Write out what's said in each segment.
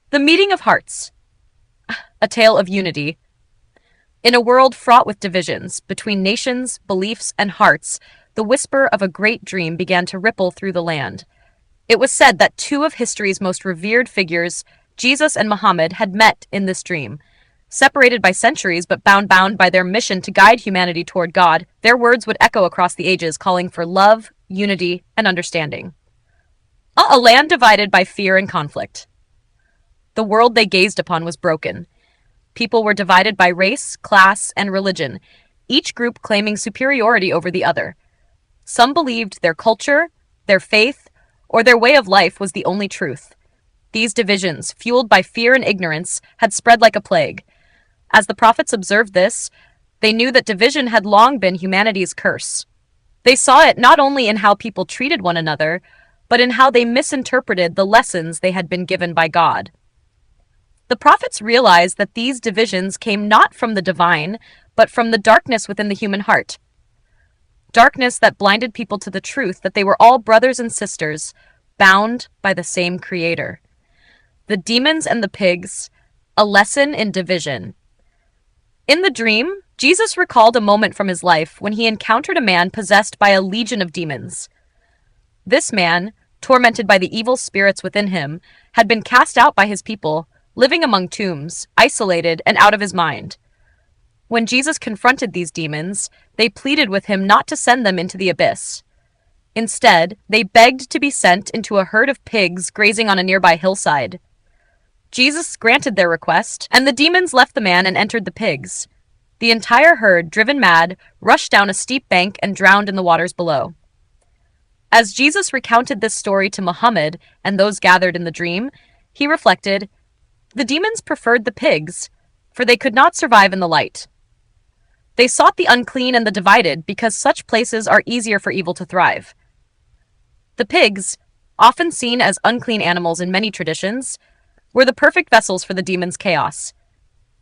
The Meeting of Hearts, a tale of unity. In a world fraught with divisions between nations, beliefs, and hearts, the whisper of a great dream began to ripple through the land. It was said that two of history's most revered figures, Jesus and Muhammad, had met in this dream. Separated by centuries but bound by their mission to guide humanity toward God, their words would echo across the ages, calling for love, unity, and understanding. A land divided by fear and conflict. The world they gazed upon was broken. People were divided by race, class, and religion, each group claiming superiority over the other. Some believed their culture, their faith, or their way of life was the only truth. These divisions, fueled by fear and ignorance, had spread like a plague. As the prophets observed this, they knew that division had long been humanity's curse. They saw it not only in how people treated one another, but in how they misinterpreted the lessons they had been given by God. The prophets realized that these divisions came not from the divine, but from the darkness within the human heart. Darkness that blinded people to the truth that they were all brothers and sisters, bound by the same Creator. The demons and the pigs, a lesson in division. In the dream, Jesus recalled a moment from his life when he encountered a man possessed by a legion of demons. This man, tormented by the evil spirits within him, had been cast out by his people, living among tombs, isolated and out of his mind. When Jesus confronted these demons, they pleaded with him not to send them into the abyss. Instead, they begged to be sent into a herd of pigs grazing on a nearby hillside. Jesus granted their request, and the demons left the man and entered the pigs. The entire herd, driven mad, rushed down a steep bank and drowned in the waters below. As Jesus recounted this story to Muhammad and those gathered in the dream, he reflected, "The demons preferred the pigs, for they could not survive in the light. They sought the unclean and the divided because such places are easier for evil to thrive. The pigs, often seen as unclean animals in many traditions, were the perfect vessels for the demons' chaos.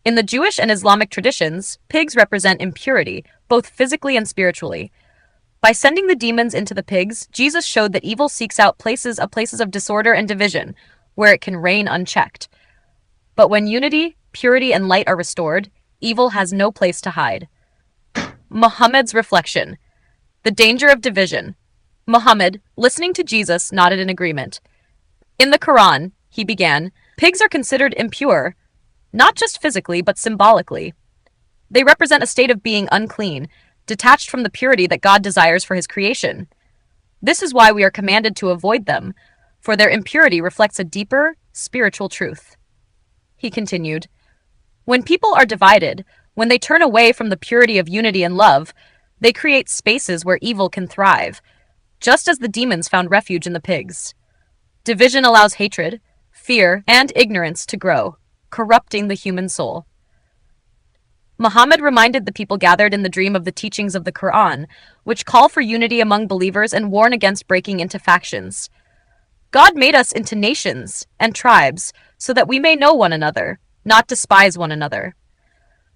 In the Jewish and Islamic traditions, pigs represent impurity, both physically and spiritually. By sending the demons into the pigs, Jesus showed that evil seeks out places of disorder and division, where it can reign unchecked. But when unity, purity, and light are restored, evil has no place to hide." Muhammad's reflection. The danger of division. Muhammad, listening to Jesus, nodded in agreement. "In the Quran," he began, "pigs are considered impure, not just physically, but symbolically. They represent a state of being unclean, detached from the purity that God desires for his creation. This is why we are commanded to avoid them, for their impurity reflects a deeper, spiritual truth." He continued, "When people are divided, when they turn away from the purity of unity and love, they create spaces where evil can thrive, just as the demons found refuge in the pigs. Division allows hatred, fear, and ignorance to grow, corrupting the human soul." Muhammad reminded the people gathered in the dream of the teachings of the Quran, which call for unity among believers and warn against breaking into factions. God made us into nations and tribes so that we may know one another, not despise one another.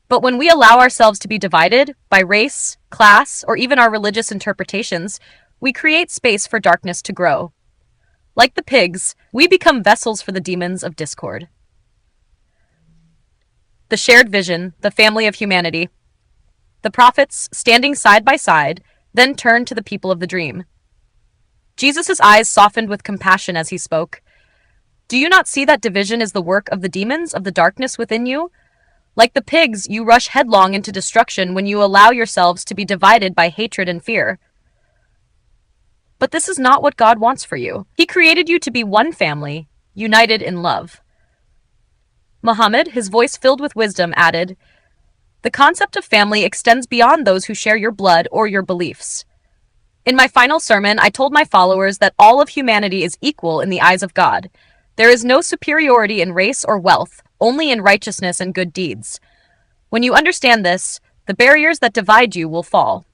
But when we allow ourselves to be divided by race, class, or even our religious interpretations, we create space for darkness to grow. Like the pigs, we become vessels for the demons of discord. The shared vision, the family of humanity. The prophets, standing side by side, then turned to the people of the dream. Jesus' eyes softened with compassion as he spoke. "Do you not see that division is the work of the demons of the darkness within you? Like the pigs, you rush headlong into destruction when you allow yourselves to be divided by hatred and fear. But this is not what God wants for you. He created you to be one family, united in love." Muhammad, his voice filled with wisdom, added, "The concept of family extends beyond those who share your blood or your beliefs. In my final sermon, I told my followers that all of humanity is equal in the eyes of God. There is no superiority in race or wealth, only in righteousness and good deeds. When you understand this, the barriers that divide you will fall."